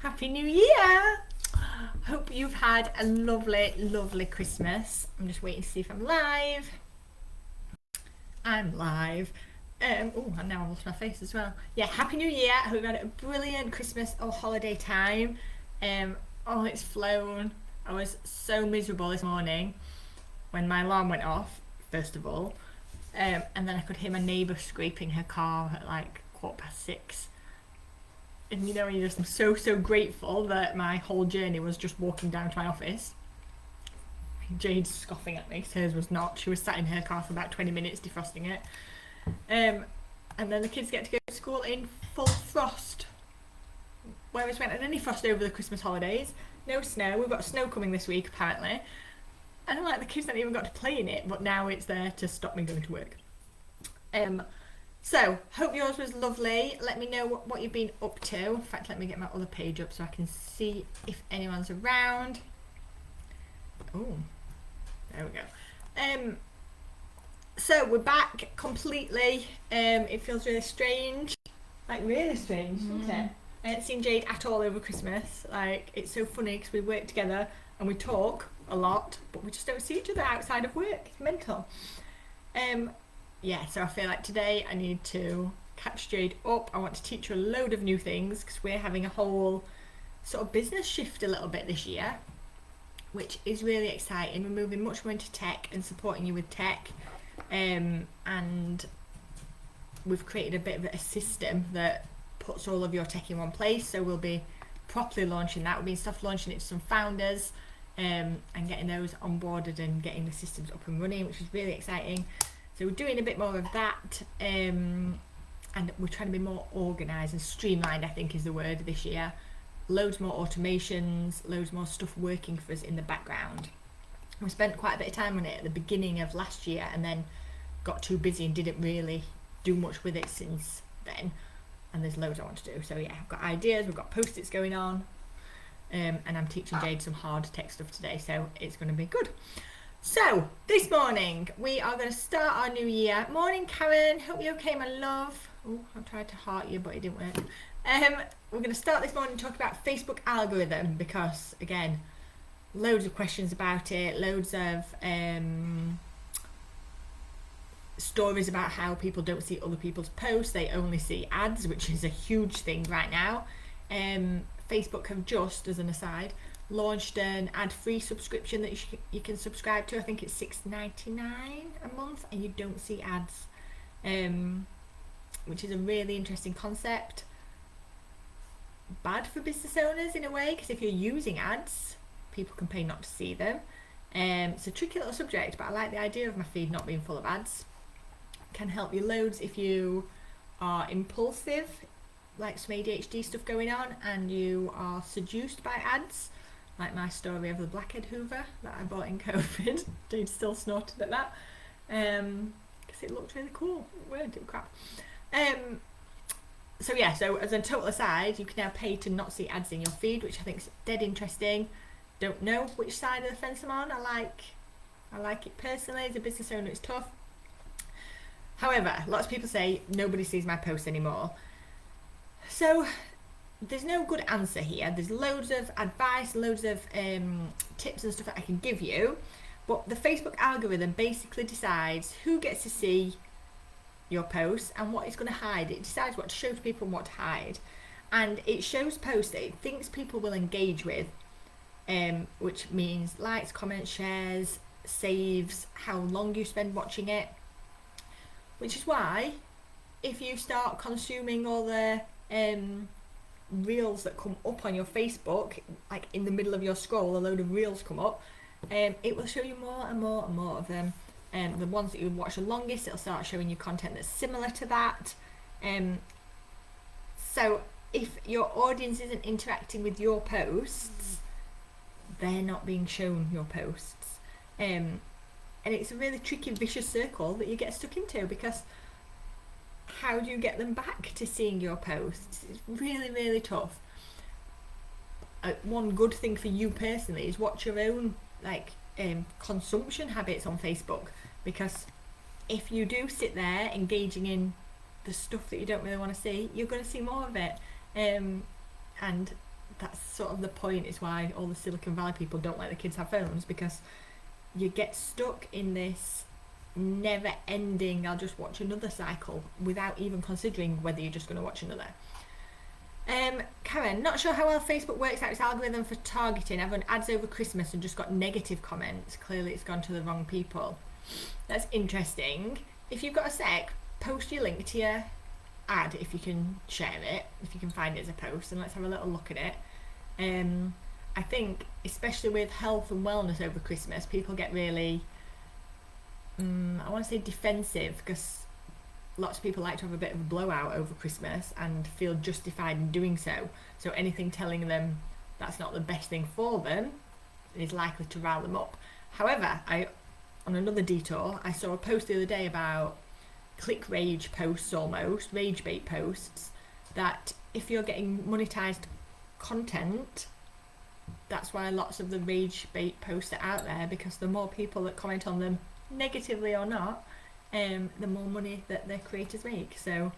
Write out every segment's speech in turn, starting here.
Happy New Year! Hope you've had a lovely, lovely Christmas. I'm just waiting to see if I'm live. I'm live. Oh, and now I've lost my face as well. Yeah, Happy New Year. I hope you had a brilliant Christmas or holiday time. It's flown. I was so miserable this morning when my alarm went off, first of all. And then I could hear my neighbour scraping her car at like 6:15. And I'm so grateful that my whole journey was just walking down to my office. Jade's scoffing at me, hers was not. She was sat in her car for about 20 minutes defrosting it. And then the kids get to go to school in full frost. Whereas we hadn't had any frost over the Christmas holidays. No snow. We've got snow coming this week apparently. And the kids haven't even got to play in it, but now it's there to stop me going to work. So, hope yours was lovely. Let me know what you've been up to. In fact, let me get my other page up so I can see if anyone's around. Oh, there we go. So we're back completely. It feels really strange. Like really strange, doesn't it? I haven't seen Jade at all over Christmas. Like, it's so funny because we work together and we talk a lot, but we just don't see each other outside of work. It's mental. So I feel like today I need to catch Jade up. I want to teach her a load of new things because we're having a whole sort of business shift a little bit this year, which is really exciting. We're moving much more into tech and supporting you with tech, and we've created a bit of a system that puts all of your tech in one place. So we'll be properly launching that. We'll be soft launching it to some founders, and getting those onboarded and getting the systems up and running, which is really exciting. So we're doing a bit more of that, and we're trying to be more organised and streamlined, I think is the word, this year. Loads more automations, loads more stuff working for us in the background. We spent quite a bit of time on it at the beginning of last year and then got too busy and didn't really do much with it since then. And there's loads I want to do. So yeah, I've got ideas, we've got post-its going on, and I'm teaching Jade some hard tech stuff today, so it's going to be good. So, this morning, we are going to start our new year. Morning, Karen. Hope you're okay, my love. Oh, I tried to heart you, but it didn't work. We're going to start this morning talking about Facebook algorithm because, again, loads of questions about it, loads of stories about how people don't see other people's posts. They only see ads, which is a huge thing right now. Facebook have just, as an aside, launched an ad-free subscription that you can subscribe to. I think it's $6.99 a month and you don't see ads, which is a really interesting concept. Bad for business owners in a way, because if you're using ads, people can pay not to see them. It's a tricky little subject, but I like the idea of my feed not being full of ads. Can help you loads if you are impulsive, like some ADHD stuff going on, and you are seduced by ads. Like my story of the Blackhead Hoover that I bought in COVID. Jade still snorted at that because it looked really cool. It weren't, it was crap. So as a total aside, you can now pay to not see ads in your feed, which I think is dead interesting. Don't know which side of the fence I'm on. I like it personally. As a business owner, it's tough. However, lots of people say nobody sees my posts anymore. So there's no good answer here. There's loads of advice, loads of tips and stuff that I can give you, but the Facebook algorithm basically decides who gets to see your posts and what it's going to hide. It decides what to show to people and what to hide, and it shows posts that it thinks people will engage with, which means likes, comments, shares, saves, how long you spend watching it, which is why if you start consuming all the reels that come up on your Facebook, like in the middle of your scroll, a load of reels come up, it will show you more and more and more of them. The ones that you watch the longest, it'll start showing you content that's similar to that. So if your audience isn't interacting with your posts, they're not being shown your posts. And it's a really tricky, vicious circle that you get stuck into, because how do you get them back to seeing your posts? It's really, really tough. One good thing for you personally is watch your own consumption habits on Facebook, because if you do sit there engaging in the stuff that you don't really want to see, you're going to see more of it. And that's sort of the point, is why all the Silicon Valley people don't let the kids have phones, because you get stuck in this never ending I'll just watch another cycle without even considering whether you're just going to watch another. Karen, not sure how well Facebook works out its algorithm for targeting. I've run ads over Christmas and just got negative comments. Clearly it's gone to the wrong people. That's interesting. If you've got a sec, post your link to your ad if you can share it, if you can find it as a post, and let's have a little look at it. I think especially with health and wellness over Christmas, people get really I want to say defensive, because lots of people like to have a bit of a blowout over Christmas and feel justified in doing so. So anything telling them that's not the best thing for them is likely to rile them up. However, on another detour, I saw a post the other day about click rage posts, almost rage bait posts, that if you're getting monetized content, that's why lots of the rage bait posts are out there, because the more people that comment on them, negatively or not, the more money that their creators make. So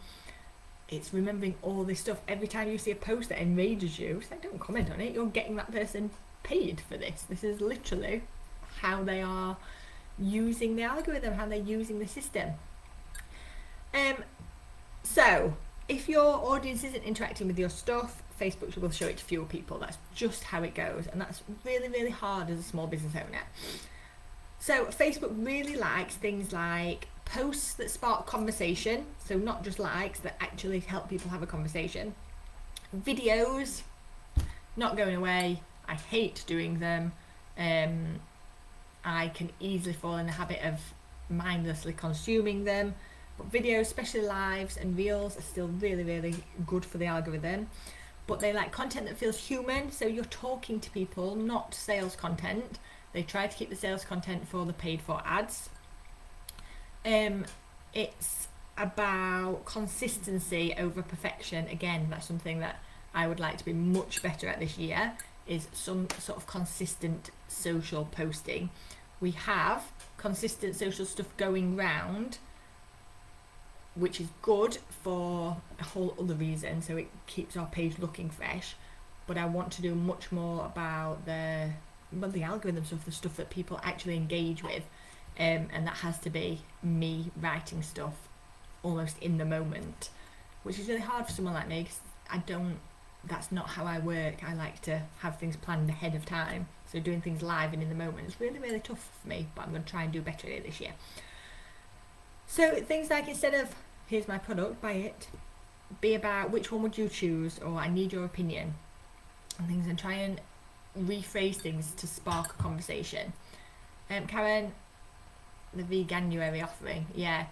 it's remembering all this stuff. Every time you see a post that enrages you, it's like, don't comment on it, you're getting that person paid for this. This is literally how they are using the algorithm, how they're using the system. So if your audience isn't interacting with your stuff, Facebook will show it to fewer people. That's just how it goes, and that's really, really hard as a small business owner. So Facebook really likes things like posts that spark conversation, so not just likes, that actually help people have a conversation. Videos, not going away. I hate doing them. I can easily fall in the habit of mindlessly consuming them. But videos, especially lives and reels, are still really, really good for the algorithm. But they like content that feels human, so you're talking to people, not sales content. They try to keep the sales content for the paid for ads. It's about consistency over perfection. Again, that's something that I would like to be much better at this year, is some sort of consistent social posting. We have consistent social stuff going round, which is good for a whole other reason, so it keeps our page looking fresh. But I want to do much more about the algorithm stuff, the stuff that people actually engage with, and that has to be me writing stuff almost in the moment, which is really hard for someone like me, because that's not how I work. I like to have things planned ahead of time, so doing things live and in the moment is really, really tough for me, but I'm going to try and do better at it this year. So things like, instead of here's my product, buy it, be about which one would you choose, or I need your opinion, and things, and try and rephrase things to spark a conversation. Karen, the Veganuary offering, yeah,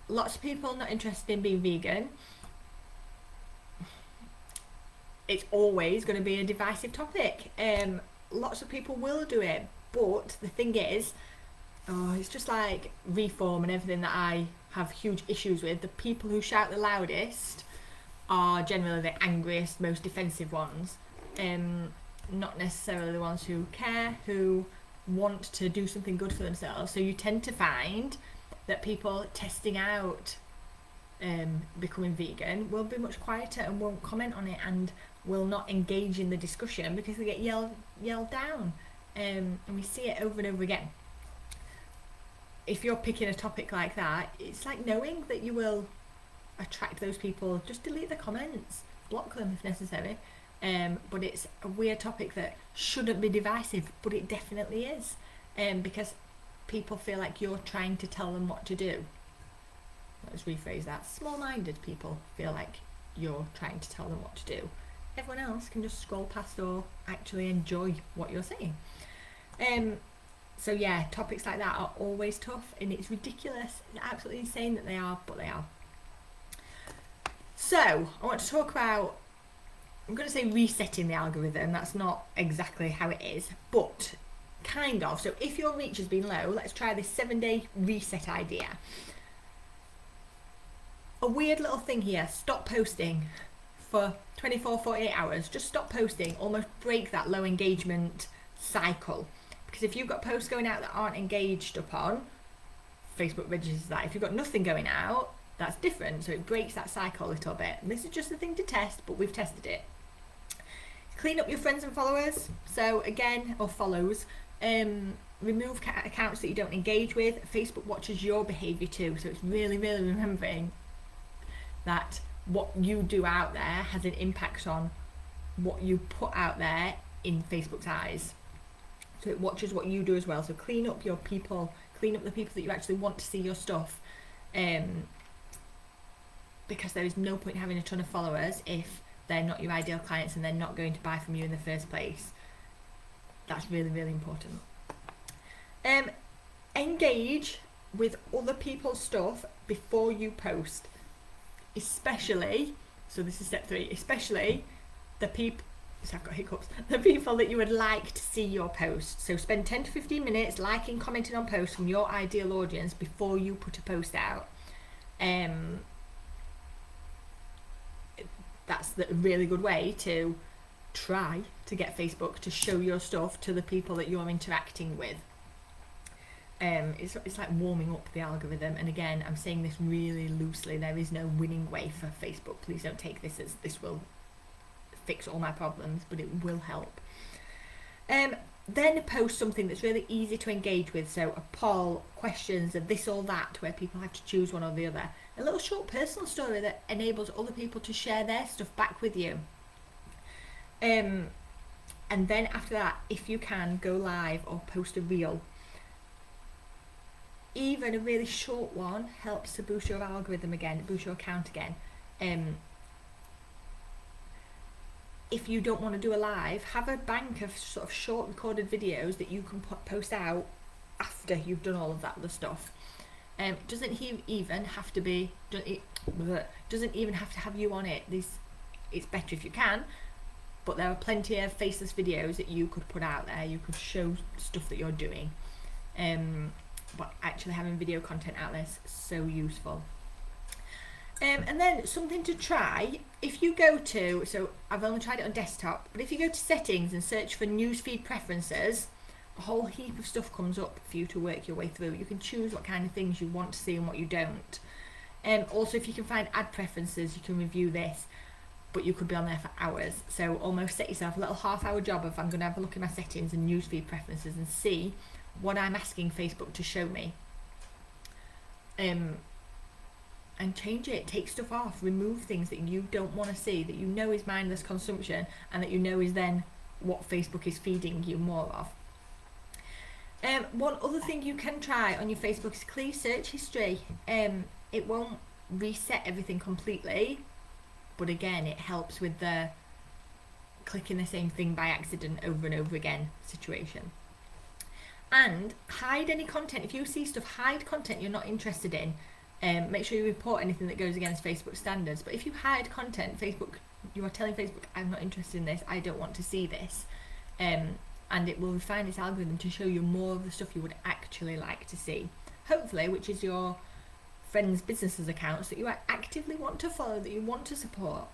lots of people not interested in being vegan. It's always going to be a divisive topic. Lots of people will do it, but the thing is, it's just like reform and everything that I have huge issues with. The people who shout the loudest are generally the angriest, most defensive ones. Not necessarily the ones who care, who want to do something good for themselves. So you tend to find that people testing out becoming vegan will be much quieter and won't comment on it, and will not engage in the discussion because they get yelled down. And we see it over and over again. If you're picking a topic like that, it's like knowing that you will attract those people. Just delete the comments, block them if necessary. But it's a weird topic that shouldn't be divisive, but it definitely is, because people feel like you're trying to tell them what to do. Let's rephrase that. Small-minded people feel like you're trying to tell them what to do. Everyone else can just scroll past or actually enjoy what you're saying. So yeah, topics like that are always tough, and it's ridiculous. It's absolutely insane that they are, but they are. So I want to talk about, I'm going to say resetting the algorithm. That's not exactly how it is, but kind of. So if your reach has been low, let's try this 7-day reset idea. A weird little thing here, stop posting for 24, 48 hours. Just stop posting, almost break that low engagement cycle. Because if you've got posts going out that aren't engaged upon, Facebook registers that. If you've got nothing going out, that's different. So it breaks that cycle a little bit. And this is just a thing to test, but we've tested it. Clean up your friends and followers. So again, or follows. Remove accounts that you don't engage with. Facebook watches your behaviour too, so it's really, really remembering that what you do out there has an impact on what you put out there in Facebook's eyes. So it watches what you do as well. So clean up your people, clean up the people that you actually want to see your stuff. Because there is no point having a ton of followers if they're not your ideal clients and they're not going to buy from you in the first place. That's really, really important. Engage with other people's stuff before you post. Especially, so this is step 3, especially the people, so I've got hiccups, the people that you would like to see your post. So spend 10 to 15 minutes liking, commenting on posts from your ideal audience before you put a post out. That's a really good way to try to get Facebook to show your stuff to the people that you're interacting with. It's like warming up the algorithm, and again, I'm saying this really loosely. There is no winning way for Facebook. Please don't take this as this will fix all my problems, but it will help. Then post something that's really easy to engage with, so a poll, questions, a this or that, where people have to choose one or the other. A little short personal story that enables other people to share their stuff back with you. And then after that, if you can, go live or post a reel. Even a really short one helps to boost your algorithm again, boost your account again. If you don't want to do a live, have a bank of sort of short recorded videos that you can post out after you've done all of that other stuff. Doesn't even have to be, doesn't even have to have you on it. It's better if you can, but there are plenty of faceless videos that you could put out there. You could show stuff that you're doing. But actually having video content out there is so useful. And then something to try, if you go to, so I've only tried it on desktop, but if you go to settings and search for newsfeed preferences, a whole heap of stuff comes up for you to work your way through. You can choose what kind of things you want to see and what you don't. Also, if you can find ad preferences, you can review this, but you could be on there for hours. So almost set yourself a little half-hour job of, I'm going to have a look at my settings and newsfeed preferences and see what I'm asking Facebook to show me. And change it, take stuff off, remove things that you don't want to see, that you know is mindless consumption, and that you know is then what Facebook is feeding you more of. One other thing you can try on your Facebook is clear search history. It won't reset everything completely, but again, it helps with the clicking the same thing by accident over and over again situation. And hide any content. If you see stuff, hide content you're not interested in. Make sure you report anything that goes against Facebook standards. But if you hide content, you are telling Facebook, I'm not interested in this, I don't want to see this. And it will refine its algorithm to show you more of the stuff you would actually like to see. Hopefully, which is your friends' businesses accounts that you actively want to follow, that you want to support.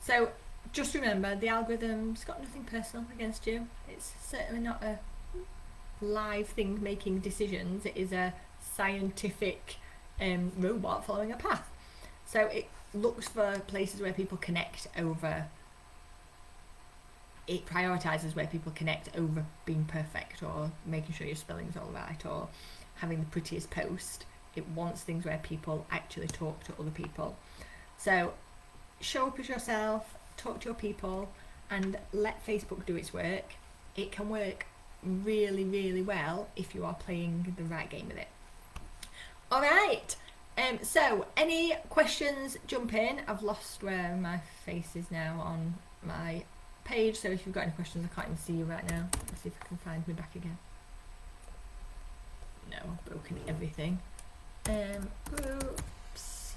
So just remember, the algorithm's got nothing personal against you. It's certainly not a live thing making decisions. It is a scientific robot following a path. So it looks for places where people connect over, it prioritises where people connect over being perfect or making sure your spelling's all right or having the prettiest post. It wants things where people actually talk to other people. So show up as yourself, talk to your people, and let Facebook do its work. It can work really, really well if you are playing the right game with it. All right. So any questions, jump in. I've lost where my face is now on my page, so if you've got any questions, I can't even see you right now. Let's see if I can find me back again. No, I've broken everything. Oops.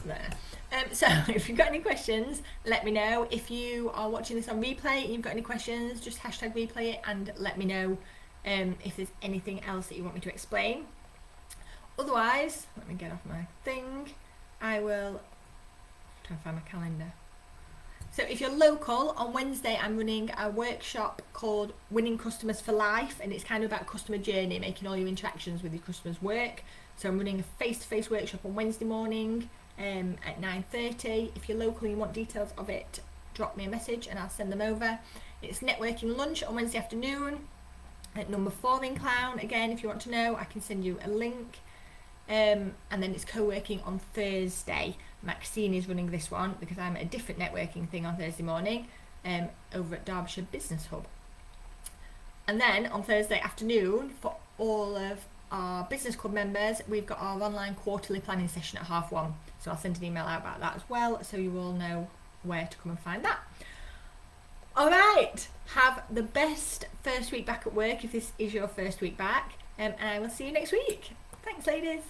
There. So if you've got any questions, let me know. If you are watching this on replay and you've got any questions, just hashtag replay it and let me know if there's anything else that you want me to explain. Otherwise, let me get off my thing. I will try and find my calendar. So if you're local, on Wednesday I'm running a workshop called Winning Customers for Life, and it's kind of about customer journey, making all your interactions with your customers work. So I'm running a face-to-face workshop on Wednesday morning. at 9:30. If you're local and you want details of it, drop me a message and I'll send them over. It's networking lunch on Wednesday afternoon at number 4 in Clown. Again, if you want to know, I can send you a link. And then it's co-working on Thursday. Maxine is running this one because I'm at a different networking thing on Thursday morning over at Derbyshire Business Hub. And then on Thursday afternoon, for all of our business club members, we've got our online quarterly planning session at 1:30. So I'll send an email out about that as well, so you all know where to come and find that. All right, have the best first week back at work if this is your first week back, and I will see you next week. Thanks, ladies.